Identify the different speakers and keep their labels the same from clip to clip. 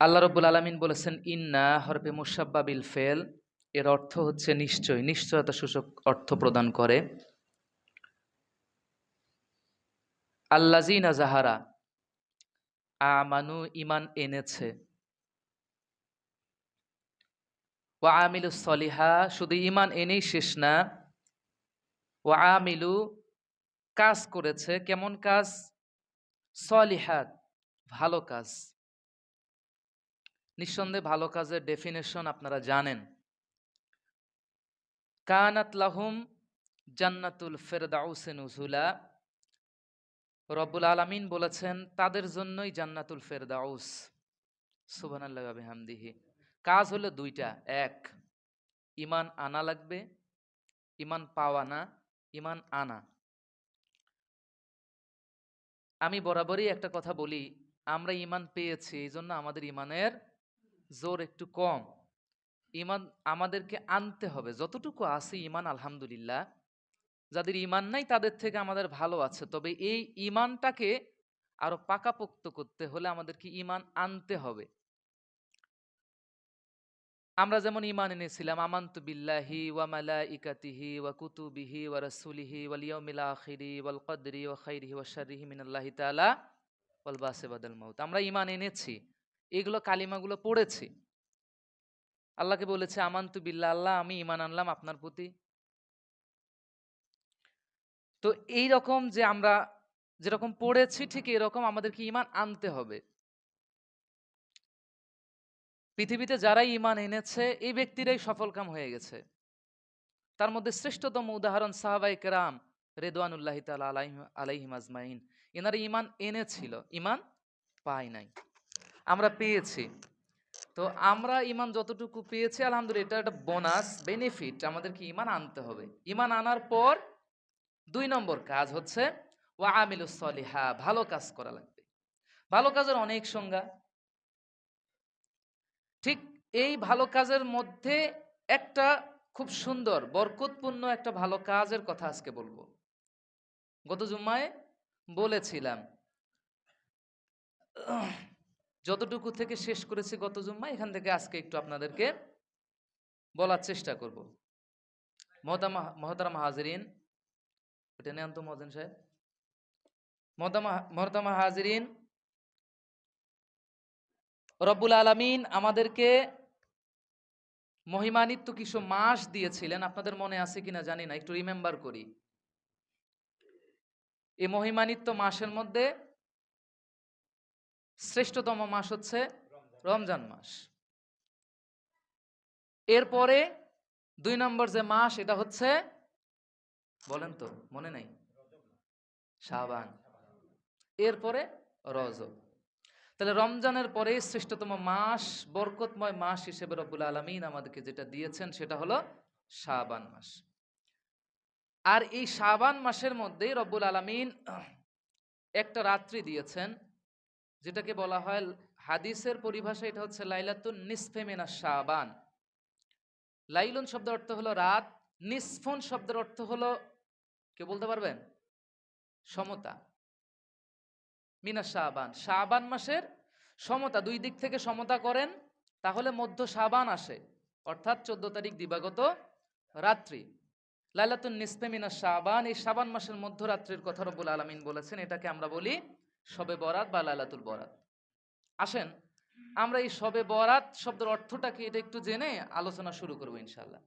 Speaker 1: আল্লাহ রব্বুল আলামিন বলেছেন ইন্না হরফে মুসাব্বা বিল ফেল, এর অর্থ হচ্ছে নিশ্চয়, নিশ্চয়তা সূচক অর্থ প্রদান করে। আল্লাযিনা যাহারা আমানু ইমান এনেছে, ওয়া আমিলুস সলিহা শুধু ইমান এনেই শেষ না, ওয়া আমিলু কাজ করেছে, কেমন কাজ? সলিহাত ভালো কাজ। নিঃসন্দেহে ভালো কাজের ডেফিনেশন আপনারা জানেন। কানাত লাহুম জান্নাতুল ফেরদাউসে নুজুলা, রব্বুল আলামিন বলেছেন তাদের জন্যই জান্নাতুল ফেরদাউস। সুবহানাল্লাহি ওয়া বিহামদিহি। কাজ হলো দুইটা, এক ঈমান আনা লাগবে, ঈমান পাওয়া না, ঈমান আনা। আমি বরাবরই একটা কথা বলি, আমরা ঈমান পেয়েছি এই জন্য আমাদের ঈমানের জোর একটু কম। ঈমান আমাদেরকে আনতে হবে, যতটুকু আছে ঈমান আলহামদুলিল্লাহ। যাদের ঈমান নাই তাদের থেকে আমাদের ভালো আছে, তবে এই ঈমানটাকে আরো পাকাপোক্ত করতে হলে আমাদেরকে ঈমান আনতে হবে। আমরা যেমন ঈমান এনেছিলাম আমানতু বিল্লাহি ওয়া মালাইকাতিহি ওয়া কুতুবিহি ওয়া রাসূলিহি ওয়াল ইয়াউমিল আখিরি ওয়াল কদরি ওয়া খাইরিহি ওয়া শাররিহি মিনাল্লাহি তাআলা ওয়াল বাসি বাদাল মাউত। আমরা ঈমান এনেছি, এগুলো কালিমাগুলো পড়েছি। আল্লাহকে বলেছে আমানতু বিল্লাহ, আল্লাহ আমি ঈমান আনলাম আপনার প্রতি। তো এই রকম যে আমরা যেরকম পড়েছি ঠিক এরকম আমাদেরকে ঈমান আনতে হবে। পৃথিবীতে যারাই ঈমান এনেছে এই ব্যক্তিরাই সফলকাম হয়ে গেছে। তার মধ্যে শ্রেষ্ঠতম উদাহরণ সাহাবায়ে কেরাম রিদওয়ানুল্লাহি তাআলা আলাইহিম আজমাইন। এনারা ঈমান এনেছিল, ঈমান পায় নাই, আমরা পেয়েছি। তো আমরা ঈমান যতটুকু পেয়েছি আলহামদুলিল্লাহ, এটা একটা বোনাস বেনিফিট। আমাদেরকে ঈমান আনতে হবে। ঈমান আনার পর ২ নম্বর কাজ হচ্ছে ওয়া আমিলুস সলিহা, ভালো কাজ করা লাগবে। ভালো কাজের অনেক সংজ্ঞা। ঠিক এই ভালো কাজের মধ্যে একটা খুব সুন্দর বরকতপূর্ণ একটা ভালো কাজের কথা আজকে বলবো। গত জুম্মায় বলেছিলাম, যতটুকু থেকে শেষ করেছি গত জুম্মায়, এখান থেকে আজকে একটু আপনাদেরকে বলার চেষ্টা করব। মহতারাম হাজিরিন, এটা নেন তো মহাজন সাহেব। মহতারাম হাজিরিন, রব্বুল আলামিন আমাদেরকে মহিমান্বিত কিছু মাস দিয়েছিলেন। আপনাদের মনে আছে কিনা জানি না, একটু রিমেম্বার করি। এই মহিমান্বিত মাসের মধ্যে শ্রেষ্ঠতম মাস হচ্ছে রমজান মাস। এরপরে ২ নম্বর যে মাস, এটা হচ্ছে, বলেন তো মনে নাই? শাবান। এরপরে রজব। তাহলে রমজানের পরে শ্রেষ্ঠতম মাস, বরকতময় মাস হিসেবে রব্বুল আলামিন আমাদেরকে যেটা দিয়েছেন সেটা হলো শাবান মাস। আর এই শাবান মাসের মধ্যেই রব্বুল আলামিন একটা রাত্রি দিয়েছেন, যেটাকে বলা হয় হাদিসের পরিভাষা, এটা হচ্ছে লাইলাতুন নিসফে মিনাশ শাবান। লাইলুন শব্দের অর্থ হলো রাত, নিসফুন শব্দের অর্থ হলো, কে বলতে পারবেন? সমতা। মিনাশ শাবান, শাবান মাসের সমতা, দুই দিক থেকে সমতা করেন তাহলে মধ্য শাবান আসে, অর্থাৎ 14 তারিখ দিবাগত রাত্রি। লাইলাতুন নিসফে মিনাশ শাবান, এই শাবান মাসের মধ্যরাত্রির কথা রব্বুল আলামিন বলেছেন। এটাকে আমরা বলি শবে বরাত বা লাইলাতুল বরাত। আসেন আমরা এই শবে বরাত শব্দের অর্থটা কি এটা একটু জেনে আলোচনা শুরু করব ইনশাআল্লাহ।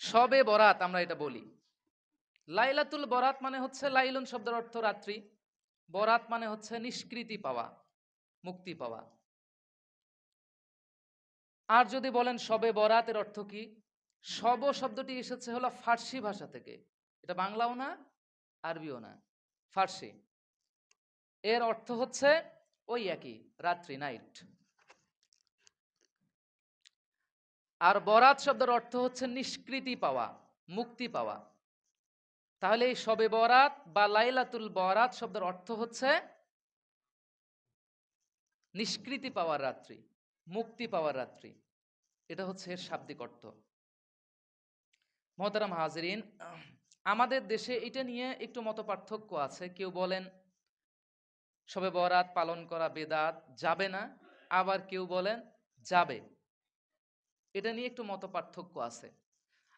Speaker 1: শবে বরাত আমরা এটা বলি। লাইলাতুল বরাত মানে হচ্ছে, লাইলুন শব্দের অর্থ রাত্রি, বরাত মানে হচ্ছে নিষ্কৃতি পাওয়া, মুক্তি পাওয়া। আর যদি বলেন শবে বরাতের অর্থ কি, শব শব্দটি এসেছে হলো ফার্সি ভাষা থেকে, এটা বাংলাও না আরবিও না, ফার্সি। এর অর্থ হচ্ছে ওই একই, রাত্রি, নাইট। আর বরাত শব্দের অর্থ হচ্ছে নিষ্কৃতি পাওয়া, মুক্তি পাওয়া। তাহলে এই শবে বরাত বা লাইলাতুল বরাত শব্দের অর্থ হচ্ছে নিষ্কৃতি পাওয়ার রাত্রি, মুক্তি পাওয়ার রাত্রি। এটা হচ্ছে এর শাব্দিক অর্থ। মহতারাম হাজরিন, আমাদের দেশে এটা নিয়ে একটু মত পার্থক্য আছে। কেউ বলেন শবে বরাত পালন করা বেদাত, যাবে না। আবার কেউ বলেন যাবে। এটা নিয়ে একটু মত পার্থক্য আছে।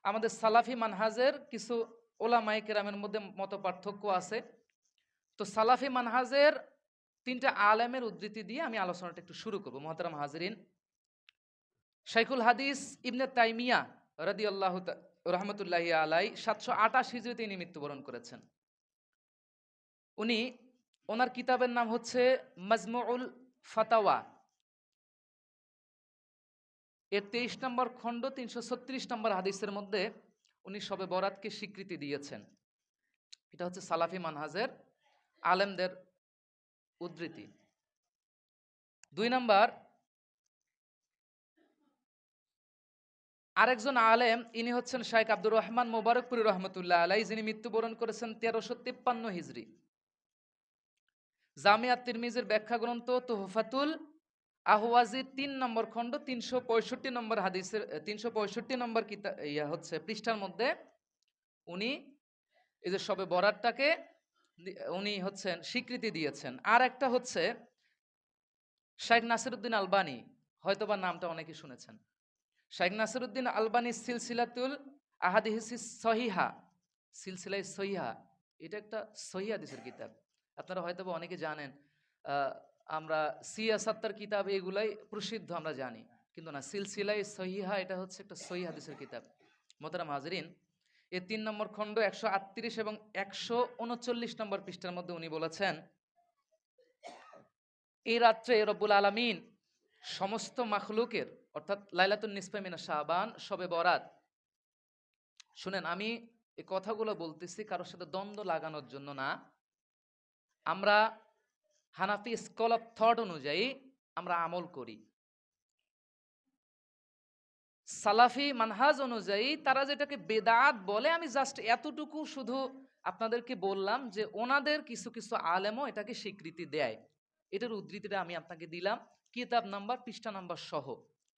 Speaker 1: আমাদের সালাফি মানহাজের কিছু ওলামায়ে কেরামের মধ্যে মত পার্থক্য আছে। তো সালাফি মানহাজের তিনটা আলেমের উদ্ধৃতি দিয়ে আমি আলোচনাটা একটু শুরু করবো। মুহতারাম হাজিরিন, শাইখুল হাদিস ইবনে তাইমিয়া রাদিয়াল্লাহু রহমতুল্লাহি আলাই 728 হিজরিতে তিনি মৃত্যুবরণ করেছেন। উনি, ওনার কিতাবের নাম হচ্ছে মাজমুউল ফাতাওয়া। এর 23 নম্বর খণ্ড 336 নম্বর হাদিসের মধ্যে উনি শবে বরাতকে স্বীকৃতি দিয়েছেন। এটা হচ্ছে সালাফি মানহাজের আলেমদের উদ্ধৃতি। 2 নম্বর, আরেকজন আলেম, ইনি হচ্ছেন শাইখ আব্দুর রহমান মোবারকপুরি রহমতুল্লাহ আলাই, যিনি মৃত্যুবরণ করেছেন 1353 হিজরি। জামিয়া তিরমিজির ব্যাখ্যা গ্রন্থ তুহফাতুল আহওয়াজির 3 নম্বর খণ্ড 365 নম্বর হাদিসের 365 নম্বর হচ্ছে পৃষ্ঠার মধ্যে উনি এই যে শবে বরাতটাকে উনি হচ্ছেন স্বীকৃতি দিয়েছেন। আর একটা হচ্ছে শাইখ নাসিরউদ্দিন আলবানী, হয়তোবা নামটা অনেকে শুনেছেন। শাইখ নাসিরউদ্দিন আলবানী সিলসিলাতুল আহাদিস সহিহা, সিলসিলাই সহিহা, এটা একটা সহিহ হাদিসের কিতাব। আপনারা হয়তোবা অনেকে জানেন, আমরা সিয়াসাত্তার কিতাব এগুলাই প্রসিদ্ধ আমরা জানি, কিন্তু না, সিলসিলাই সহিহা এটা হচ্ছে একটা সহিহ হাদিসের কিতাব। মোহতারাম হাজরিন, এর 3 নম্বর খণ্ড 138 এবং 139 নম্বর পৃষ্ঠার মধ্যে উনি বলেছেন, এই রাত্রে রব্বুল আলামিন সমস্ত মাখলুকের, অর্থাৎ লাইলাতুন নিসফে মিনা শাবান, শবে বরাত। শুনেন, আমি এই কথাগুলো বলতেছি কারোর সাথে দ্বন্দ্ব লাগানোর জন্য না। আমরা হানাফি স্কুল অফ থট অনুযায়ী আমরা আমল করি। সালাফি মানহাজ অনুযায়ী তারা যেটাকে বেদাত বলে, আমি জাস্ট এতটুকু শুধু আপনাদেরকে বললাম যে ওনাদের কিছু কিছু আলেমও এটাকে স্বীকৃতি দেয়। এটার উদ্ধৃতিটা আমি আপনাকে দিলাম, কিতাব নাম্বার, পৃষ্ঠা নাম্বার সহ।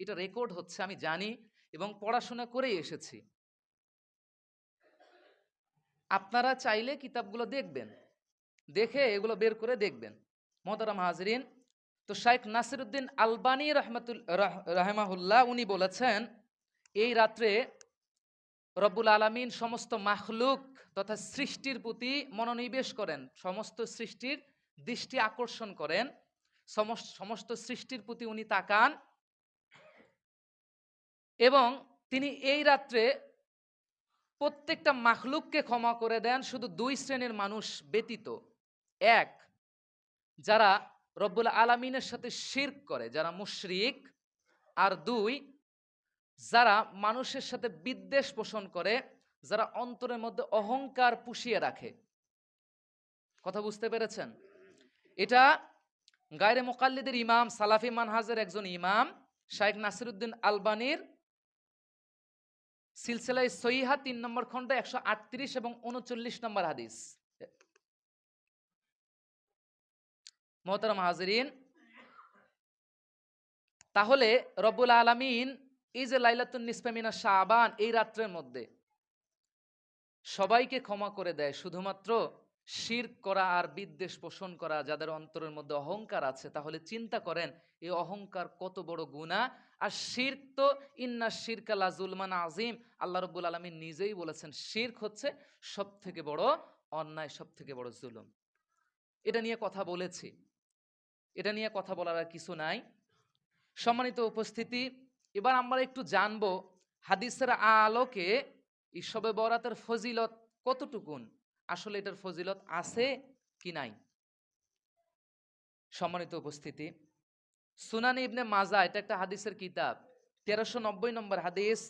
Speaker 1: এটা রেকর্ড হচ্ছে, আমি জানি এবং পড়াশোনা করেই এসেছি। আপনারা চাইলে কিতাবগুলো দেখবেন, দেখে এগুলো বের করে দেখবেন। মোহতারাম হাজরিন, তো শাইখ নাসিরউদ্দিন আলবানী রাহমাহুল্লাহ উনি বলেছেন, এই রাত্রে রব্বুল আলামিন সমস্ত মাখলুক তথা সৃষ্টির প্রতি মনোনিবেশ করেন, সমস্ত সৃষ্টির দৃষ্টি আকর্ষণ করেন, সমস্ত সৃষ্টির প্রতি উনি তাকান এবং তিনি এই রাত্রে প্রত্যেকটা মাখলুককে ক্ষমা করে দেন, শুধু 2 শ্রেণীর মানুষ ব্যতীত। এক, যারা রব্বুল আলামিনের সাথে শিরক করে, যারা মুশরিক। আর 2, যারা মানুষের সাথে বিদ্বেষ পোষণ করে, যারা অন্তরের মধ্যে অহংকার পুষিয়ে রাখে। কথা বুঝতে পেরেছেন? এটা গায়রে মুকাল্লিদের ইমাম, সালাফি মানহাজের একজন ইমাম শাইখ নাসিরউদ্দিন আলবানীর সিলসিলায়ে সহিহা 3 নম্বর খণ্ড 138 এবং 39 নম্বর হাদিস। মোহতারাম হাজিরিন, তাহলে রব্বুল আলামিন এই যে লাইলাতুন নিসফে মিনা শাবান, এই রাত্রের মধ্যে সবাইকে ক্ষমা করে দেয়, শুধুমাত্র শিরক করা আর বিদ্বেষ পোষণ করা যাদের অন্তরের মধ্যে অহংকার আছে। তাহলে চিন্তা করেন এই অহংকার কত বড় গুনাহ। আর শিরক তো ইন্না শিরকা লা যুলমান আযীম, আল্লাহ রাব্বুল আলামিন নিজেই বলেছেন শিরক হচ্ছে সবথেকে বড় অন্যায়, সবথেকে বড় জুলুম। এটা নিয়ে কথা বলেছি, এটা নিয়ে কথা বলার আর কিছু নাই। সম্মানিত উপস্থিতি, এবার আমরা একটু জানবো হাদিসের আলোকে এই শবে বরাতের ফজিলত কতটুকুন, আসলে এটার ফজিলত আছে কি নাই। সম্মানিত উপস্থিতি, সুনান ইবনে মাজা, এটা একটা হাদিসের কিতাব, 1390 নম্বর হাদিস।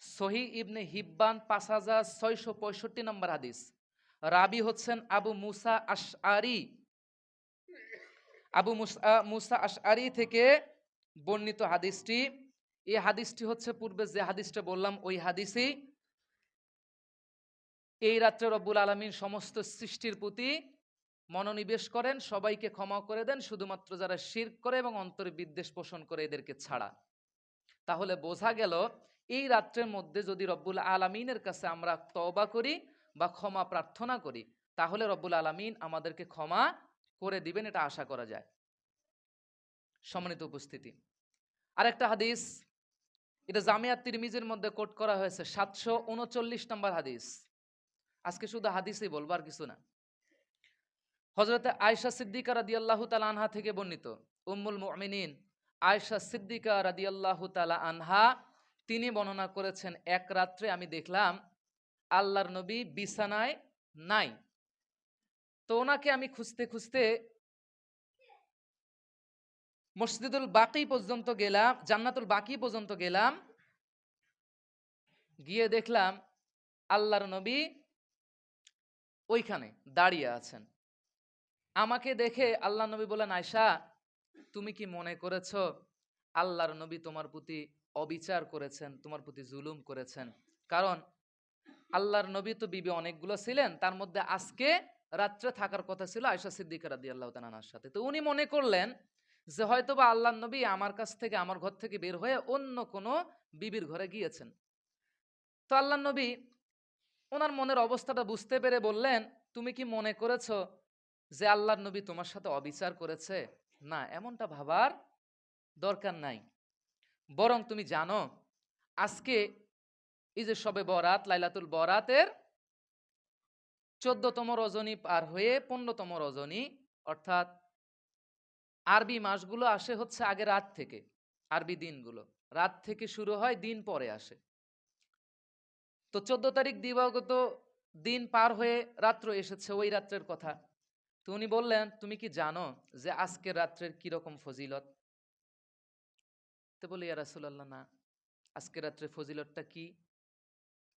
Speaker 1: সহি ইবনে হিব্বান 5665 নম্বর হাদিস। রাবি হচ্ছেন আবু মুসা আশআরি। আবু মুসা আশআরি থেকে বর্ণিত হাদিসটি। এই হাদিসটি হচ্ছে পূর্বে যে হাদিসটা বললাম ওই হাদিসই। এই রাত্রে রব্বুল আলামিন সমস্ত সৃষ্টির প্রতি মনোনিবেশ করেন, সবাইকে ক্ষমা করে দেন, শুধুমাত্র যারা শিরক করে এবং অন্তরে বিদ্বেষ পোষণ করে এদেরকে ছাড়া। তাহলে বোঝা গেল এই রাত্রের মধ্যে যদি রব্বুল আলামিনের কাছে আমরা তওবা করি বা ক্ষমা প্রার্থনা করি, তাহলে রব্বুল আলামিন আমাদেরকে ক্ষমা করে দিবেন, এটা আশা করা যায়। সম্মানিত উপস্থিতি, আরেকটা হাদিস, এটা জামিয়া তিরমিজির মধ্যে কোট করা হয়েছে, 739 নম্বর হাদিস। আজকে শুধু হাদিসই বলবো, আর কিছু না। হযরতে আয়েশা সিদ্দিকা রাদিয়াল্লাহু তাআলা আনহা থেকে বর্ণিত, উম্মুল মুমিনিন আয়েশা সিদ্দিকা রাদিয়াল্লাহু তাআলা আনহা তিনি বর্ণনা করেছেন, এক রাত্রে আমি দেখলাম আল্লাহর নবী বিছানায় নাই। তো ওনাকে আমি খুঁজতে খুঁজতে মসজিদুল বাকি পর্যন্ত গেলাম, জান্নাতুল বাকি পর্যন্ত গেলাম। গিয়ে দেখলাম আল্লাহর নবী ওইখানে দাঁড়িয়ে আছেন। আমাকে দেখে আল্লাহ নবী বলেন, আয়েশা তুমি কি মনে করেছো আল্লাহর নবী তোমার প্রতি অবিচার করেছেন, তোমার প্রতি জুলুম করেছেন? কারণ আল্লাহর নবী তো বিবি অনেকগুলো ছিলেন, তার মধ্যে আজকে রাত্রে থাকার কথা ছিল আয়েশা সিদ্দিকা রাদিয়াল্লাহু তাআলা আনহার সাথে। তো উনি মনে করলেন যে হয়তোবা আল্লাহর নবী আমার কাছ থেকে, আমার ঘর থেকে বের হয়ে অন্য কোনো বিবির ঘরে গিয়েছেন। তো আল্লাহর নবী ওনার মনের অবস্থাটা বুঝতে পেরে বললেন, তুমি কি মনে করেছো যে আল্লাহর নবী তোমার সাথে অবিচার করেছে? না, এমনটা ভাবার দরকার নাই। বরং তুমি জানো আজকে এই যে শবে বরাত, লাইলাতুল বরাতের 14তম রজনী পার হয়ে 15তম রজনী, অর্থাৎ আরবি মাসগুলো আসে হচ্ছে আগে রাত থেকে, আরবি দিনগুলো রাত থেকে শুরু হয়, দিন পরে আসে। তো 14 তারিখ দিবাগত দিন পার হয়ে রাত্র এসেছে, ওই রাত্রের কথা। তো উনি বললেন, তুমি কি জানো যে আজকের রাত্রের কিরকম ফজিলত? তো বলি, ইয়া রাসূলুল্লাহ না, আজকের রাত্রের ফজিলতটা কি?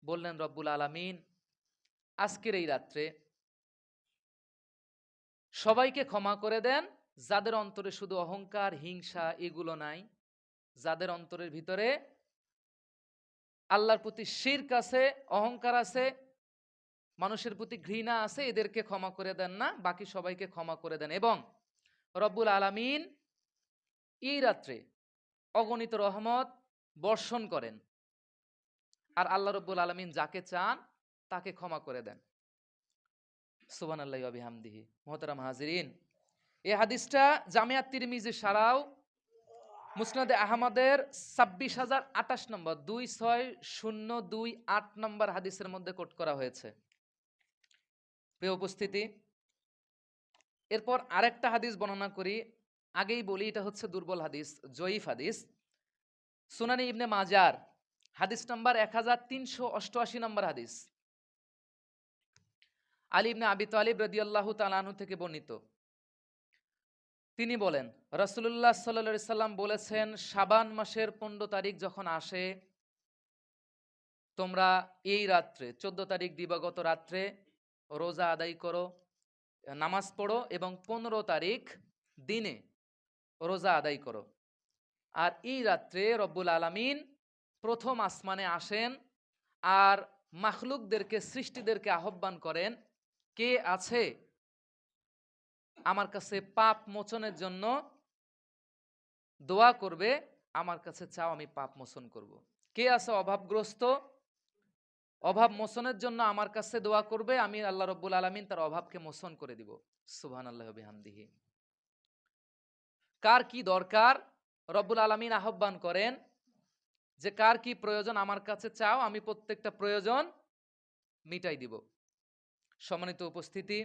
Speaker 1: বললেন, রব্বুল আলামিন আজকের এই রাত্রে সবাইকে ক্ষমা করে দেন যাদের অন্তরে শুধু অহংকার, হিংসা এগুলো নাই, যাদের অন্তরের ভিতরে আল্লাহর প্রতি শিরক আছে, অহংকার আছে, মানুষের প্রতি ঘৃণা আছে, এদেরকে ক্ষমা করে দেন না, বাকি সবাইকে ক্ষমা করে দেন। এবং রব্বুল আলামিন এই রাত্রে অগণিত রহমত বর্ষণ করেন, আর আল্লাহ রব্বুল আলামিন যাকে চান তাকে ক্ষমা করে দেন। সুবহানাল্লাহি ওয়া বিহামদিহি। মুহতারাম হাজিরিন, এই হাদিসটা জামিয়া তিরমিজি ছাড়াও মুসনাদে আহমদের 26,028 নম্বর, 26028 নম্বর হাদিসের মধ্যে কোট করা হয়েছে। প্রিয় উপস্থিতি, এরপর আরেকটা হাদিস বর্ণনা করি। আগেই বলি এটা হচ্ছে দুর্বল হাদিস, জয়ীফ হাদিস। সুনানি ইবনে মাজার হাদিস নাম্বার 1388 নম্বর হাদিস। আলী ইবনে আবি তালিব রাদিয়াল্লাহু তাআলা আনহু থেকে বর্ণিত, তিনি বলেন রাসূলুল্লাহ সাল্লাল্লাহু আলাইহি সাল্লাম বলেছেন, শাবান মাসের 15 তারিখ যখন আসে তোমরা এই রাত্রে 14 তারিখ দিবাগত রাত্রে রোজা আদায় করো, নামাজ পড়ো, এবং 15 তারিখ দিনে রোজা আদায় করো। আর এই রাত্রে রব্বুল আলামিন প্রথম আসমানে আসেন আর মাখলুকদেরকে, সৃষ্টিদেরকে আহ্বান করেন, কে আছে আমার কাছে পাপ মোচনের জন্য দোয়া করবে? আমার কাছে চাও, আমি পাপ মোচন করব। কে আছে অভাবগ্রস্ত, অভাব মোচনের জন্য আমার কাছে দোয়া করবে, আমি আল্লাহ রব্বুল আলামিন তার অভাবকে মোচন করে দিব। সুবহানাল্লাহি ওয়া বিহামদিহি। কার কি দরকার রব্বুল আলামিন আহ্বান করেন যে কার কি প্রয়োজন আমার কাছে চাও, আমি প্রত্যেকটা প্রয়োজন মিটাই দিব। সম্মানিত উপস্থিতি,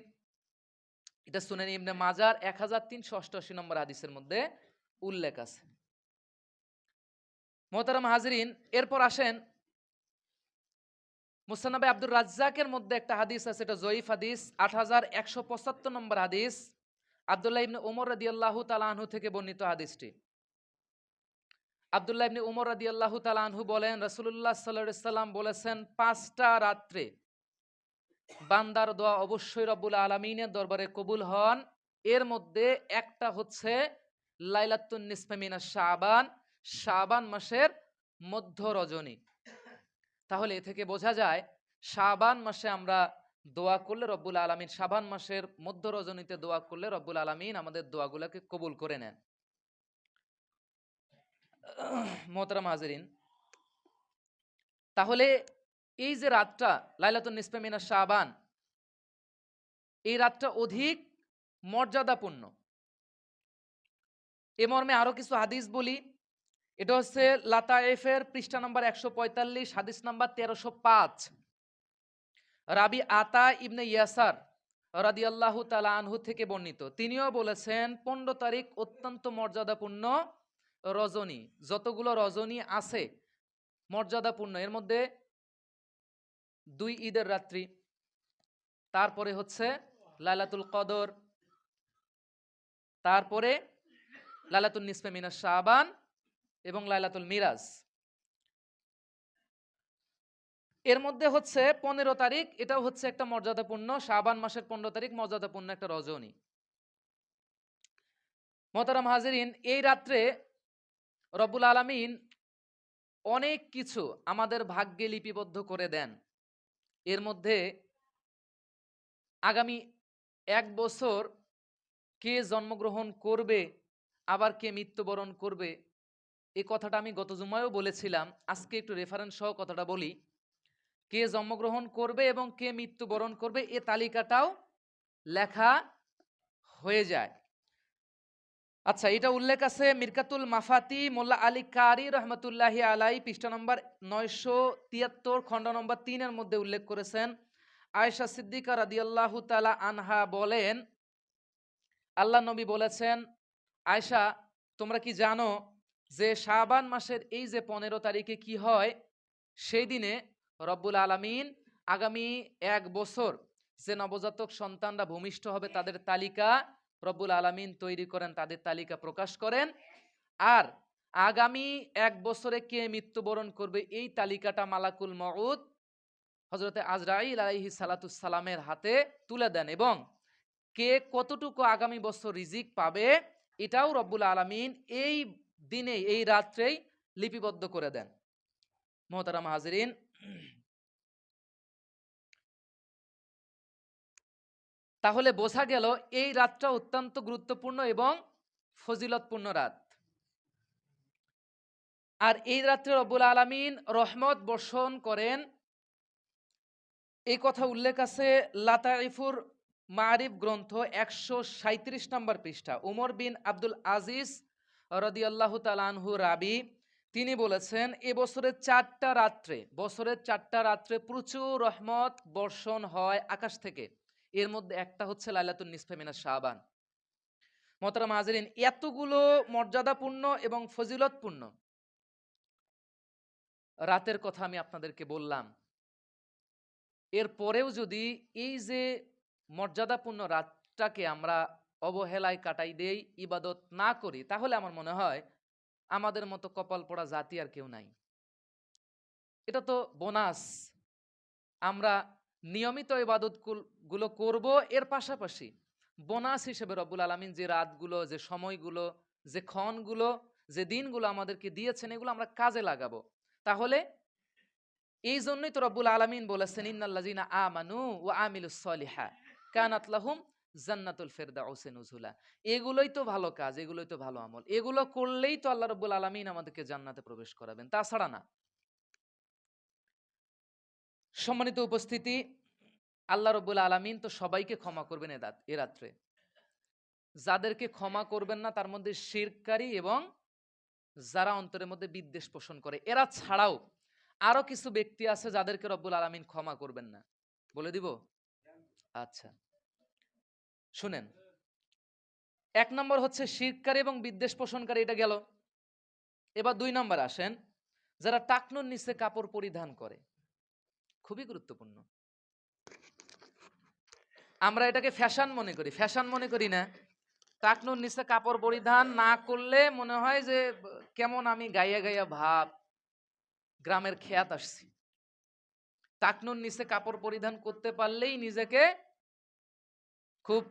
Speaker 1: এটা সুনানি ইবনে মাজার 1388 নম্বর হাদিসের মধ্যে উল্লেখ আছে। মুহতারাম হাজিরিন, এরপর আসেন মুসনাদে আব্দুর রাজ্জাকের মধ্যে একটা হাদিস আছে, এটা জয়ীফ হাদিস, 8175 নম্বর হাদিস। আব্দুল্লাহ ইবনে উমর রাদিয়াল্লাহু তাআলা আনহু থেকে বর্ণিত হাদিসটি। আব্দুল্লাহ ইবনে উমর রাদিয়াল্লাহু তাআলা আনহু বলেন, রাসূলুল্লাহ সাল্লাল্লাহু আলাইহি সাল্লাম বলেছেন, 5টা রাত্রে বান্দার দোয়া অবশ্যই রব্বুল আলামিনের দরবারে কবুল হন। এর মধ্যে একটা হচ্ছে লাইলাতুন নিসফে মিনাশ শাবান, শাবান মাসের মধ্য রজনী। তাহলে এ থেকে বোঝা যায় শাবান মাসে আমরা দোয়া করলে রব্বুল আলামিন, শাবান মাসের মধ্য রজনীতে দোয়া করলে রব্বুল আলামিন আমাদের দোয়াগুলোকে কবুল করে নেন। মুহতারাম হাজিরিন, তাহলে এই যে রাতটা লাইলাতুন নিসফে মিনাশ শাবান, এই রাতটা অধিক মর্যাদাপূর্ণ। এ মর্মে আরো কিছু হাদিস বলি। এটা হচ্ছে লাতায়েফের পৃষ্ঠা নাম্বার 145, হাদিস নাম্বার 1305। রাবি আতা ইবনে ইয়াসার রাদিয়াল্লাহু তাআলা আনহু থেকে বর্ণিত, তিনিও বলেছেন 15 তারিখ অত্যন্ত মর্যাদাপূর্ণ রজনী। যতগুলো রজনী আছে মর্যাদাপূর্ণ, এর মধ্যে 2 ঈদের রাত্রি, তারপরে হচ্ছে লাইলাতুল কদর, তারপরে লাইলাতুল নিসফে মিনাশ শাবান এবং লাইলাতুল মিরাজ। এর মধ্যে হচ্ছে 15 তারিখ, এটাও হচ্ছে একটা মর্যাদাপূর্ণ, শাবান মাসের 15 তারিখ মর্যাদাপূর্ণ একটা রজনী। মোহতারাম হাজিরিন, এই রাত্রে রব্বুল আলামিন অনেক কিছু আমাদের ভাগ্যে লিপিবদ্ধ করে দেন। এর মধ্যে আগামী 1 বছর কে জন্মগ্রহণ করবে, আবার কে মৃত্যুবরণ করবে, এই কথাটা আমি গত জুমায়ও বলেছিলাম। আজকে একটু রেফারেন্স সহ কথাটা বলি। কে জন্মগ্রহণ করবে এবং কে মৃত্যুবরণ করবে এ তালিকাটাও লেখা হয়ে যায়। আচ্ছা, এটা উল্লেখ আছে মিরকাতুল মাফাতি মোল্লা আলী কারি রহমতুল্লাহি আলাই পৃষ্ঠা নম্বর 973 খণ্ড নম্বর 3 এর মধ্যে উল্লেখ করেছেন। আয়েশা সিদ্দিকা রাদিয়াল্লাহু তাআলা আনহা বলেন, আল্লাহ নবী বলেছেন, আয়েশা তোমরা কি জানো যে শাবান মাসের এই যে 15 তারিখে কি হয়? সেই দিনে রব্বুল আলামিন আগামী 1 বছর যে নবজাতক সন্তানরা ভূমিষ্ঠ হবে তাদের তালিকা রব্বুল আলামিন তৈরি করেন, তাদের তালিকা প্রকাশ করেন। আর আগামী 1 বছরে কে মৃত্যুবরণ করবে এই তালিকাটা মালাকুল মউত হযরতে আজরাইল আলাইহিস সালাতুস সালামের হাতে তুলে দেন, এবং কে কতটুকু আগামী বছর রিজিক পাবে এটাও রব্বুল আলামিন এই দিনে এই রাত্রেই লিপিবদ্ধ করে দেন। মোহতারাম হাজিরিন, তাহলে বোঝা গেল এই রাতটা অত্যন্ত গুরুত্বপূর্ণ এবং ফজিলতপূর্ণ রাত। আর এই রাত্রে রব্বুল আলামিন রহমত বর্ষণ করেন, এই কথা উল্লেখ আছে লাতাইফুর মারিফ গ্রন্থ 137 নম্বর পৃষ্ঠা। উমর বিন আব্দুল আজিজ রাদিয়াল্লাহু তাআলা আনহু রাবি, তিনি বলেছেন বছরের 4টা রাত্রে প্রচুর রহমত বর্ষণ হয় আকাশ থেকে। এর মধ্যে একটা হচ্ছে লাইলাতুন নিসফে মিনাশ শাবান। মোহতারাম হাজিরিন, এতগুলো মর্যাদাপূর্ণ এবং ফজিলতপূর্ণ রাতের কথা আমি আপনাদেরকে বললাম, এরপরেও যদি এই যে মর্যাদাপূর্ণ রাতটাকে আমরা অবহেলায় কাটাই দেই, ইবাদত না করি, তাহলে আমার মনে হয় আমাদের মতো কপাল পোড়া জাতি আর কেউ নাই। এটা তো বোনাস। আমরা নিয়মিত ইবাদত গুলো করব, এর পাশাপাশি বোনাস হিসেবে রব্বুল আলামিন যে রাতগুলো, যে সময়গুলো, যে ক্ষণগুলো, যে দিনগুলো আমাদেরকে দিয়েছেন, এগুলো আমরা কাজে লাগাবো। তাহলে এই জন্যই তো রব্বুল আলামিন বলেছেন, ইন্নাল্লাযিনা আমানু ওয়া আমিলুস সলিহা কানাত লাহুম জান্নাতুল ফিরদাউসি নুজুলা। এগুলোই তো ভালো কাজ, এগুলোই তো ভালো আমল, এগুলো করলেই তো আল্লাহ রব্বুল আলামিন আমাদেরকে জান্নাতে প্রবেশ করাবেন, তাছাড়া না। সম্মানিত উপস্থিতি, আল্লাহ রব্বুল আলামিন তো সবাইকে ক্ষমা করবেন এ রাত্রে। যাদেরকে ক্ষমা করবেন না তার মধ্যে শিরকারী এবং যারা অন্তরের মধ্যে বিদ্বেষ পোষণ করে, এরা ছাড়াও আরো কিছু ব্যক্তি আছে যাদেরকে রব্বুল আলামিন ক্ষমা করবেন না। বলে দিব? আচ্ছা, শুনেন। 1 নম্বর হচ্ছে শিরকারী এবং বিদ্বেষ পোষণকারী, এটা গেল। এবার 2 নম্বর আসেন, যারা টাকনুর নিচে কাপড় পরিধান করে। খুবই গুরুত্বপূর্ণ। আমরা এটাকে ফ্যাশন মনে করি, ফ্যাশন মনে করি না। টাকনুর নিচে কাপড় পরিধান না করলে মনে হয় যে কেমন আমি গাইয়া গাইয়া ভাব, গ্রামের খেয়াত আসছি। টাকনুর নিচে কাপড় পরিধান করতে পারলেই নিজেকে খুব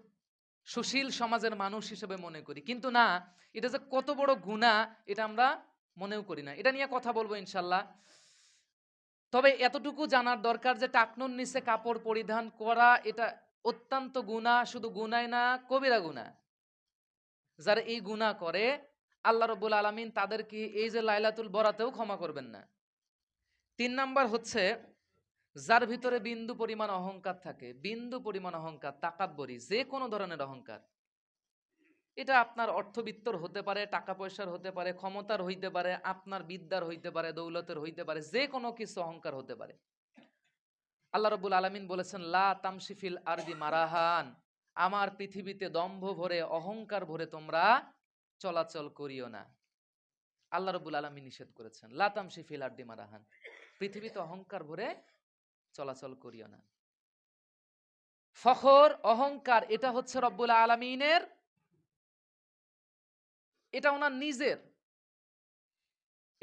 Speaker 1: সুশীল সমাজের মানুষ হিসেবে মনে করি, কিন্তু না, এটা যে কত বড় গুনাহ এটা আমরা মনেও করি না। এটা নিয়ে কথা বলবো ইনশাল্লাহ। তবে এতটুকু জানার দরকার যে টাকনুর নিচে কাপড় পরিধান করা এটা অত্যন্ত গুনাহ, শুধু গুনাহ না, কবিরা গুনাহ। যারা এই গুনাহ করে আল্লাহ রাব্বুল আলামিন তাদেরকে এই যে লাইলাতুল বরাতেও ক্ষমা করবেন না। 3 নাম্বার হচ্ছে যার ভিতরে বিন্দু পরিমাণ অহংকার থাকে, বিন্দু পরিমাণ অহংকার, তাকাব্বরি, যে কোনো ধরনের অহংকার, এটা আপনার অর্থবিত্তর হতে পারে, টাকা পয়সার হতে পারে, ক্ষমতার হইতে পারে, আপনার বিদ্যার হইতে পারে, দৌলতের হইতে পারে, যে কোনো কিছু অহংকার হতে পারে। আল্লাহ রাব্বুল আলামিন বলেছেন, লা তামশি ফিল আরদি মারাহান, আমার পৃথিবীতে দম্ভ ভরে, অহংকার ভরে তোমরা চলাচল করিও না। আল্লাহ রাব্বুল আলামিন নিষেধ করেছেন, লা তামশি ফিল আরদি মারাহান, পৃথিবীতে অহংকার ভরে চলাচল করিও না। ফখর, অহংকার, এটা হচ্ছে রব্বুল আলামিনের, এটা ওনার নিজের,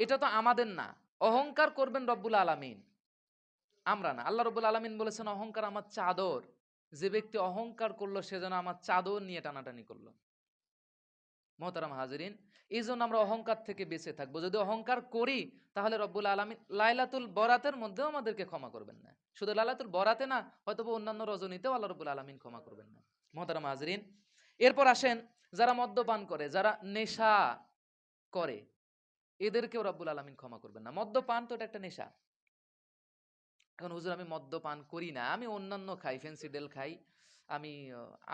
Speaker 1: এটা তো আমাদের না। অহংকার করবেন রব্বুল আলামিন, আমরা না। আল্লাহ রব্বুল আলামিন বলেছেন, অহংকার আমার চাদর, যে ব্যক্তি অহংকার করলো সে যেন আমার চাদর নিয়ে টানাটানি করলো। মোহতারাম হাজিরিন, এই জন্য আমরা অহংকার থেকে বেঁচে থাকবো। যদি অহংকার করি তাহলে রব্বুল আলামিন লাইলাতুল বরাতের মধ্যেও আমাদেরকে ক্ষমা করবেন না। শুধু লাইলাতুল বরাতে না, হয়তো অন্যান্য রজনীতেও আল্লাহ রব্বুল আলামিন ক্ষমা করবেন না। মোহতারাম হাজিরিন, এরপর আসেন যারা মদ্যপান করে, যারা নেশা করে, এদেরকেও রব্বুল আলামিন ক্ষমা করবেন না। মদ্যপান তো এটা একটা নেশা। এখন হুজুর আমি মদ্যপান করি না, আমি অন্যান্য খাই, ফেন্সিডেল খাই, আমি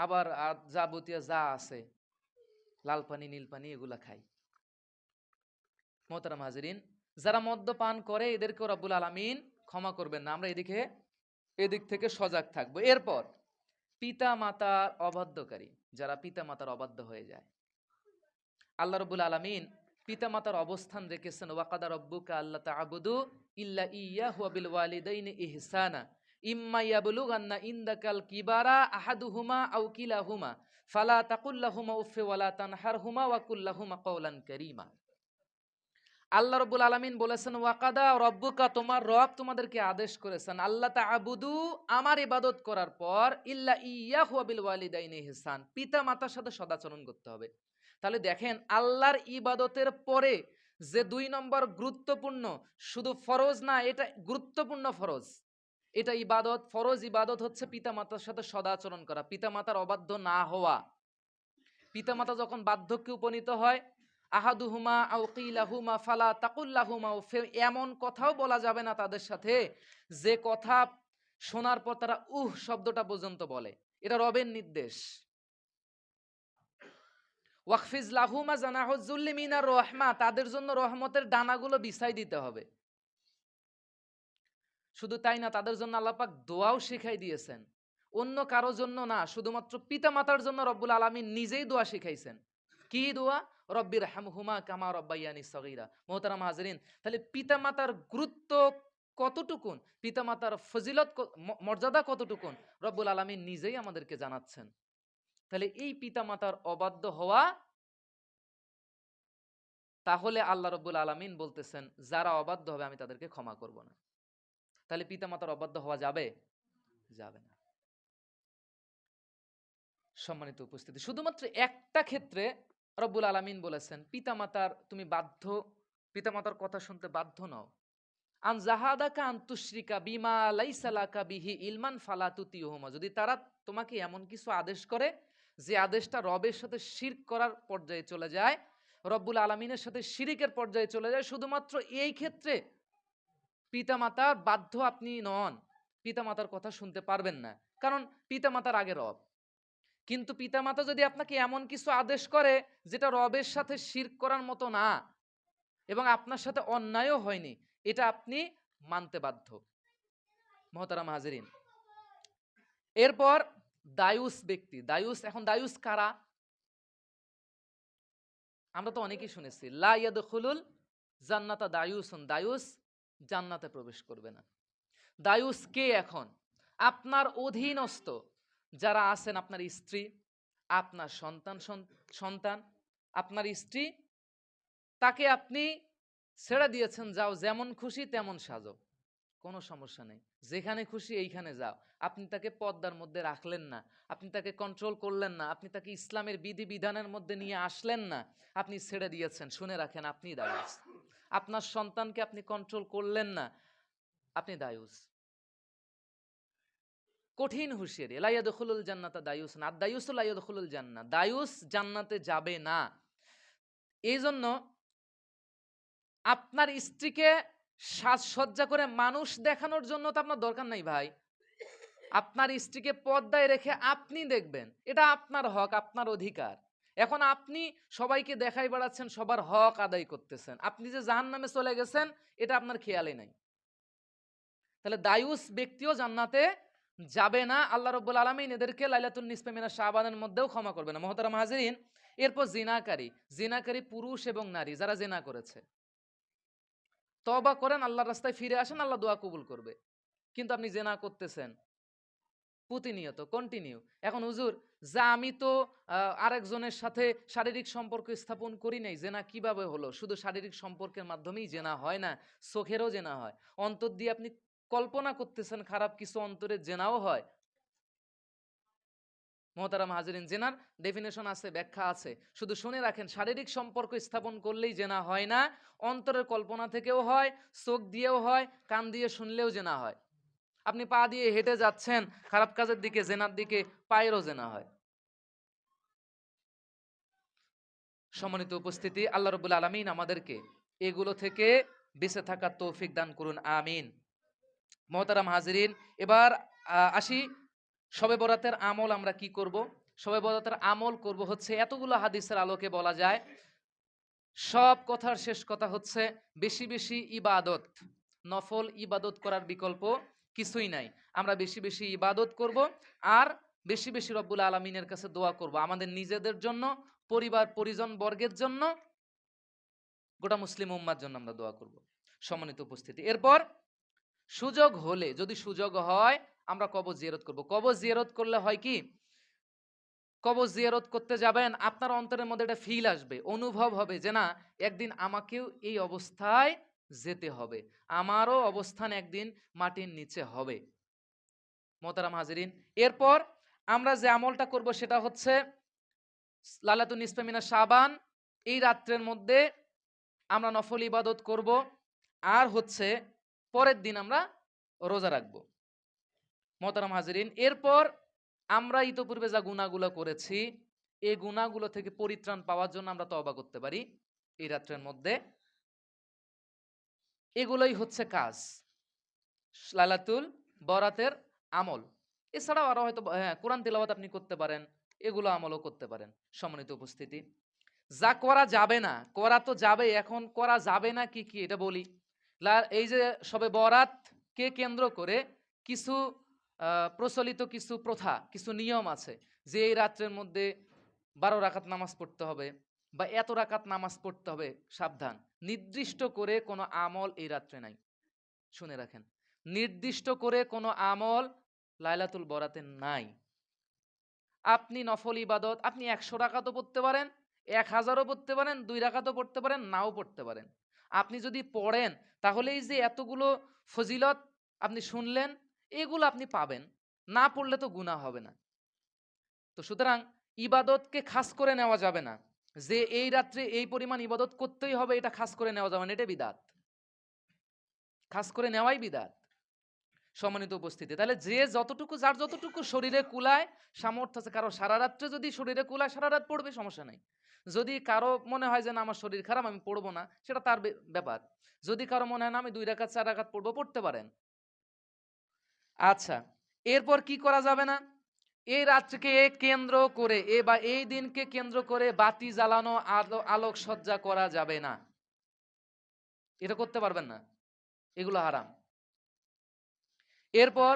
Speaker 1: আবার যাবতীয় যা আছে, লাল পানি নীল পানি এগুলা খাই। মোহতারাম হাজিরিন, যারা মদ্যপান করে এদেরকেও রব্বুল আলামিন ক্ষমা করবেন না। আমরা এদিক থেকে সজাগ থাকবো। এরপর পিতা মাতার অবাধ্যকারী, যারা পিতা মাতার অবাধ্য হয়ে যায়, আল্লাহ রাব্বুল আলামিন পিতা মাতার অবস্থান রেখেছেন, ওয়াকাদা রব্বুকা আল্লা তা'বুদু ইল্লা ইয়্যাহু ওয়া বিল ওয়ালিদাইনি ইহসানা ইম্মা ইয়াবলুগান্না ইনদাকাল কিবারা আহাদুহুমা আও কিলাহুমা ফালা তাকুল লাহুমা উফফি ওয়ালা তানহারহুমা ওয়া কুল লাহুমা কওলান কারীমা। আল্লাহ রাব্বুল আলামিন বলেছেন, ওয়াকাদা রব্বুকা, তোমার রব তোমাদেরকে আদেশ করেছেন, আল্লাহ তা'বুদু, আমার ইবাদত করার পর, ইল্লা ইয়্যাহু ওয়া বিল ওয়ালিদাইনি ইহসান, পিতা মাতার সাথে সদাচরণ করতে হবে। তাহলে দেখেন, আল্লাহর ইবাদতের পরে যে 2 নম্বর গুরুত্বপূর্ণ, শুধু ফরজ না, এটা গুরুত্বপূর্ণ ফরজ, এটা ইবাদত, ফরজ ইবাদত হচ্ছে পিতা মাতার সাথে সদাচরণ করা, পিতা মাতার অবাধ্য না হওয়া। পিতা মাতা যখন বার্ধক্যে উপনীত হয়, আহাদুহুমা আও কিলাহুমা ফালা তাকুল লাহুমা উফ, এমন কথাও বলা যাবে না তাদের সাথে যে কথা শোনার পর তারা শব্দটা পর্যন্ত বলে। এটা রবের নির্দেশ। ওয়াকফিজ লাহুমা জানাহুজ যুল্লি মিনার রাহমা, তাদের জন্য রহমতের ডানাগুলো বিছাই দিতে হবে। শুধু তাই না, তাদের জন্য আল্লাহ পাক দোয়াও শিখাই দিয়েছেন, অন্য কারো জন্য না, শুধুমাত্র পিতা মাতার জন্য রব্বুল আলামিন নিজেই দোয়া শিখাইছেন। কি দোয়া? রব্বির হামহুমা কামা রব্বায়ানি সগীরা। মোহতারাম হাজিরিন, তাহলে পিতা মাতার গুরুত্ব কতটুকুন, পিতা মাতার ফজিলত মর্যাদা কতটুকুন, রব্বুল আলামিন নিজেই আমাদেরকে জানাচ্ছেন। তাহলে এই পিতা মাতার অবাধ্য হওয়া, তাহলে আল্লাহ রব্বুল আলামিন বলতেছেন, যারা অবাধ্য হবে আমি তাদেরকে ক্ষমা করব না। তাহলে পিতা মাতার অবাধ্য হওয়া যাবে? যাবে না। সম্মানিত উপস্থিতি, শুধুমাত্র একটা ক্ষেত্রে রব্বুল আলামিন বলেছেন, পিতামাতার তুমি বাধ্য, পিতামাতার কথা শুনতে বাধ্য নও। আন জাহাদাকা আন তুশরিকা বিমা লাইসা লাকা বিহি ইলমান ফালা তুতিহুমা, যদি তারা তোমাকে এমন কিছু আদেশ করে যে আদেশটা রবের সাথে শিরক করার পর্যায়ে চলে যায়, রব্বুল আলামিনের সাথে শিরিকের পর্যায়ে চলে যায়, শুধুমাত্র এই ক্ষেত্রে পিতামাতার বাধ্য আপনি নন, পিতামাতার কথা শুনতে পারবেন না, কারণ পিতামাতার আগে রব। কিন্তু পিতামাতা যদি আপনাকে এমন কিছু আদেশ করে যেটা রবের সাথে শিরক করার মতো না এবং আপনার সাথে অন্যায়ও হয়নি, এটা আপনি মানতে বাধ্য। মুহতারাম হাজিরিন, এরপর দায়ুস ব্যক্তি। দায়ুস, এখন দায়ুস কারা? আমরা তো অনেকেই শুনেছি, লা ইয়াদখুলুল জান্নাতা দায়ুসুন, দায়ুস জান্নাতে প্রবেশ করবে না। দায়ুস কে? এখন আপনার অধীনস্থ যারা আছেন, আপনার স্ত্রী, আপনার সন্তান, আপনার স্ত্রী, তাকে আপনি ছেড়ে দিয়েছেন, যাও যেমন খুশি তেমন সাজো, কোনো সমস্যা নেই, যেখানে খুশি এইখানে যাও। আপনি তাকে পর্দার মধ্যে রাখলেন না, আপনি তাকে কন্ট্রোল করলেন না, আপনি তাকে ইসলামের বিধি বিধানের মধ্যে নিয়ে আসলেন না, আপনি ছেড়ে দিয়েছেন। শুনে রাখেন, আপনি দায়ুস। আপনার সন্তানকে আপনি কন্ট্রোল করলেন না, আপনি দায়ুস। কঠিন হুঁশিয়ারি, লা ইয়াদখুলুল জান্নাতা দায়ুসুন, আদ-দায়ুসু লা ইয়াদখুলুল জান্নাহ, দায়ুস জান্নাতে যাবে না। এই জন্য আপনার স্ত্রীকে সাজসজ্জা করে মানুষ দেখানোর জন্য তো আপনার দরকার নাই ভাই। আপনার স্ত্রীকে পর্দায় রেখে আপনি দেখবেন, এটা আপনার হক, আপনার অধিকার। এখন আপনি সবাইকে দেখাই বেড়াচ্ছেন, সবার হক আদায় করতেছেন, আপনি যে জাহান্নামে চলে গেছেন এটা আপনার খেয়ালই নাই। তাহলে দায়ুস ব্যক্তিও জান্নাতে যাবে না। আল্লাহ রাব্বুল আলামিন এদেরকে লাইলাতুন নিসফে মিনাশ শাবানের মধ্যেও ক্ষমা করবে না। মুহতারাম হাজিরিন, এরপর জিনাকারী পুরুষ এবং নারী যারা জিনা করেছে, তওবা করেন, আল্লাহর রাস্তায় ফিরে আসেন, আল্লাহ দোয়া কবুল করবে। কিন্তু আপনি জিনা করতেছেন প্রতিনিয়ত, কন্টিনিউ। এখন হুজুর, যা আমি তো আরেকজনের সাথে শারীরিক সম্পর্ক স্থাপন করি নাই, জেনা কিভাবে হলো? শুধু শারীরিক সম্পর্কের মাধ্যমেই জেনা হয় না, চোখেরও জেনা হয়। অন্তর দিয়ে আপনি কল্পনা করতেছেন খারাপ কিছু, অন্তরে জেনাও হয়। মোহতারাম হাজিরিন, জেনার ডেফিনেশন আছে, ব্যাখ্যা আছে, শুধু শুনে রাখেন, শারীরিক সম্পর্ক স্থাপন করলেই জেনা হয় না, অন্তরের কল্পনা থেকেও হয়, চোখ দিয়েও হয়, কান দিয়ে শুনলেও জেনা হয়। আপনি পা দিয়ে হেঁটে যাচ্ছেন খারাপ কাজের দিকে, জেনার দিকে, পায়েরও জেনা হয়। সম্মানিত উপস্থিতি, আল্লাহ রাব্বুল আলামিন আমাদেরকে এগুলো থেকে বেঁচে থাকার তৌফিক দান করুন, আমিন। মোহতারাম হাজিরিন, এবার আসি শবে বরাতের আমল আমরা কি করব। শবে বরাতের আমল করব হচ্ছে, এতগুলো হাদিসের আলোকে বলা যায়, সব কথার শেষ কথা হচ্ছে বেশি বেশি ইবাদত। নফল ইবাদত করার বিকল্প কিছুই নাই। আমরা বেশি বেশি ইবাদত করব, আর বেশি বেশি রব্বুল আলামিনের কাছে দোয়া করব, আমাদের নিজেদের জন্য, পরিবার পরিজন বর্গের জন্য, গোটা মুসলিম উম্মার জন্য আমরা দোয়া করব। সম্মানিত উপস্থিতি, এরপর সুযোগ হলে, যদি সুযোগ হয়, আমরা কবর জিয়ারত করব। কবর জিয়ারত করলে হয় কি, কবর জিয়ারত করতে যাবেন, আপনার অন্তরের মধ্যে একটা ফিল আসবে, অনুভব হবে যে না, একদিন আমাকেও এই অবস্থায় যেতে হবে, আমারও অবস্থান একদিন মাটির নিচে হবে। মোহতারাম হাজিরিন, এরপর আমরা যে আমলটা করব সেটা হচ্ছে লাইলাতুন নিসফে মিনাশ শাবান, এই রাত্রের মধ্যে আমরা নফল ইবাদত করব, আর হচ্ছে পরের দিন আমরা রোজা রাখব। মোহতারাম হাজিরিন, এরপর আমরা ইতোপূর্বে যা গুনাহগুলো করেছি, এই গুনাহগুলো থেকে পরিত্রাণ পাওয়ার জন্য আমরা তওবা করতে পারি এই রাত্রের মধ্যে। এগুলোই হচ্ছে কাজ, লাইলাতুল বরাতের আমল। এছাড়াও আরো হয়তো কোরআন তিলাওয়াত আপনি করতে পারেন, এগুলো আমলও করতে পারেন। সম্মানিত উপস্থিতি, যা করা যাবে না, করা তো যাবে, এখন করা যাবে না কি কি এটা বলি। এই যে সবে বরাত কে কেন্দ্র করে কিছু প্রচলিত কিছু প্রথা, কিছু নিয়ম আছে, যে এই রাত্রের মধ্যে 12 রাকাত নামাজ পড়তে হবে, বা এত রাকাত নামাজ পড়তে হবে। সাবধান, নির্দিষ্ট করে কোনো আমল এই রাত্রে নাই। শুনে রাখেন, নির্দিষ্ট করে কোনো আমল লাইলাতুল বরাতে নাই। আপনি নফল ইবাদত আপনি 100 রাকাতও পড়তে পারেন, 1000ও পড়তে পারেন, 2 রাকাতও পড়তে পারেন, নাও পড়তে পারেন। আপনি যদি পড়েন, তাহলে এই যে এতগুলো ফজিলত আপনি শুনলেন, এগুলো আপনি পাবেন, না পড়লে তো গুনাহ হবে না। তো সুতরাং ইবাদতকে খাস করে নেওয়া যাবে না, যে এই রাত্রে এই পরিমাণ ইবাদত করতেই হবে, এটা খাস করে নেওয়া যাবে না, এটা বিদাত। খাস করে নেওয়াই বিদাত। সম্মানিত উপস্থিতি, তাহলে যে যতটুকু, যার যতটুকু শরীরে কুলায়, সামর্থ্য আছে, কারো সারা রাত্রে যদি শরীরে কুলায় সারা রাত পড়বে, সমস্যা নাই। যদি কারো মনে হয় যে না আমার শরীর খারাপ, আমি পড়বো না, সেটা তার ব্যাপার। যদি কারো মনে হয় না আমি 2 রাকাত 4 রাকাত পড়বো, পড়তে পারেন। আচ্ছা, এরপর কি করা যাবে না, এই রাত্রিকে কেন্দ্র করে বা এই দিনকে কেন্দ্র করে বাতি জ্বালানো, আলোক সজ্জা করা যাবে না, এটা করতে পারবেন না, এগুলো হারাম। এরপর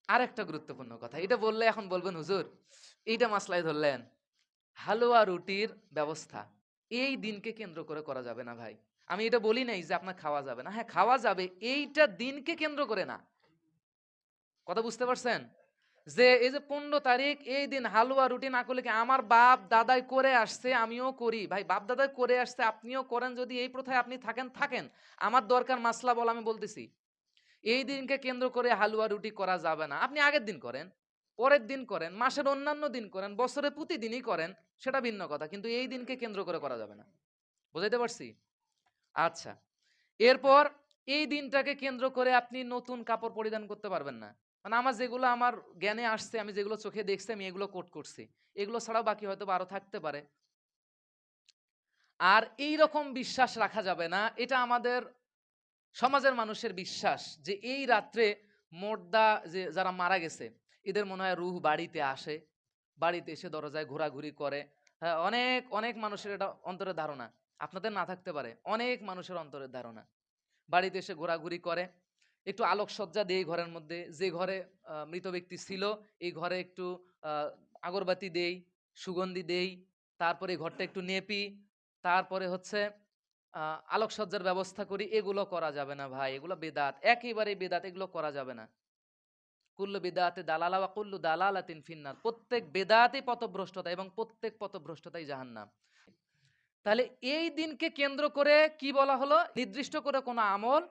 Speaker 1: আরেকটা গুরুত্বপূর্ণ কথা, এটা বললে এখন বলবেন হুজুর এইটা মাসলাই ধরলেন, হালুয়া রুটির ব্যবস্থা এই দিনকে কেন্দ্র করে করা যাবে না ভাই। আমি এটা বলি নাই যে আপনার খাওয়া যাবে না, হ্যাঁ খাওয়া যাবে, এইটা দিনকে কেন্দ্র করে না। কথা বুঝতে পারছেন, যে এই যে 15 তারিখ এই দিন হালুয়া রুটি না করলে কি, আমার বাপ দাদাই করে আসছে আমিও করি, ভাই বাপ দাদাই করে আসছে আপনিও করেন, যদি এই প্রথায় আপনি থাকেন থাকেন, আমার দরকার মাসলা বল, আমি বলতেছি এই দিনকে কেন্দ্র করে হালুয়া রুটি করা যাবে না। আপনি আগের দিন করেন, পরের দিন করেন, মাসের অন্যান্য দিন করেন, বছরে প্রতিদিনই করেন, সেটা ভিন্ন কথা, কিন্তু এই দিনকে কেন্দ্র করে করা যাবে না। বুঝাইতে পারছি? আচ্ছা, এরপর এই দিনটাকে কেন্দ্র করে আপনি নতুন কাপড় পরিধান করতে পারবেন না। মানে আমার যেগুলো আমার জ্ঞানে আসছে, আমি যেগুলো চোখে দেখছি, আমি এগুলো কোট করছি, এগুলো ছাড়াও বাকি হয়তো আরো থাকতে পারে। আর এই রকম বিশ্বাস রাখা যাবে না, এটা আমাদের সমাজের মানুষের বিশ্বাস, যে এই রাত্রে মোর্দা যে যারা মারা গেছে, এদের মনে হয় রুহ বাড়িতে আসে, বাড়িতে এসে দরজায় ঘোরাঘুরি করে। হ্যাঁ, অনেক অনেক মানুষের এটা অন্তরের ধারণা, আপনাদের না থাকতে পারে, অনেক মানুষের অন্তরের ধারণা। বাড়িতে এসে ঘোরাঘুরি করে, একটু আলোকসজ্জা দেই ঘরের মধ্যে, যে ঘরে মৃত ব্যক্তি ছিল এই ঘরে একটু আগরবাতি দেই, সুগন্ধি দেই, তারপরে ঘরটা একটু নেপি, তারপরে হচ্ছে আলোকসজ্জার ব্যবস্থা করি। এগুলো করা যাবে না ভাই, এগুলো বেদাত, একেবারেই বেদাত, এগুলো করা যাবে না। কুল্লু বিদাতে দালালা ওয়া কুল্লু দালালাতিন ফিন্নার, প্রত্যেক বেদাতই পথভ্রষ্টতা এবং প্রত্যেক পথভ্রষ্টতাই জাহান্নাম। তাহলে এই দিনকে কেন্দ্র করে কি বলা হলো, নির্দিষ্ট করে কোনো আমল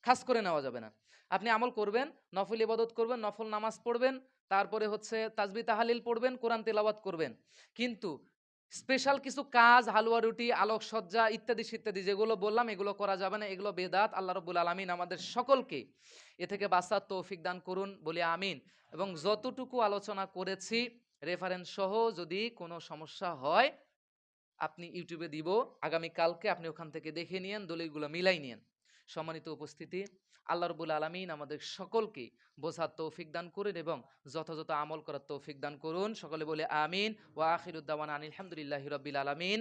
Speaker 1: খাস করে নেওয়া যাবে না। আপনি আমল করবেন, নফল ইবাদত করবেন, নফল নামাজ পড়বেন, তারপরে হচ্ছে তাসবিহ তাহলিল পড়বেন, কোরআন তেলাওয়াত করবেন, কিন্তু স্পেশাল কিছু কাজ, হালুয়া রুটি, আলোকসজ্জা ইত্যাদি ইত্যাদি যেগুলো বললাম এগুলো করা যাবে না, এগুলো বেদাত। আল্লাহ রাব্বুল আলামিন আমাদের সকলকে এ থেকে বাঁচার তৌফিক দান করুন, বলি আমিন। এবং যতটুকু আলোচনা করেছি রেফারেন্স সহ যদি কোনো সমস্যা হয় আপনি ইউটিউবে দিব, আগামী কালকে আপনি ওখান থেকে দেখে নিয়েন, দলিলগুলো মিলাই নিয়েন। সম্মানিত উপস্থিতি, আল্লাহ রাব্বুল আলামিন আমাদের সকলকে বোঝার তৌফিক দান করুন এবং যথাযথ আমল করার তৌফিক দান করুন। সকলে বলে আমিন। ওয়া আখিরুদ দাওয়ানা আনিল হামদুলিল্লাহি রাব্বিল আলামিন।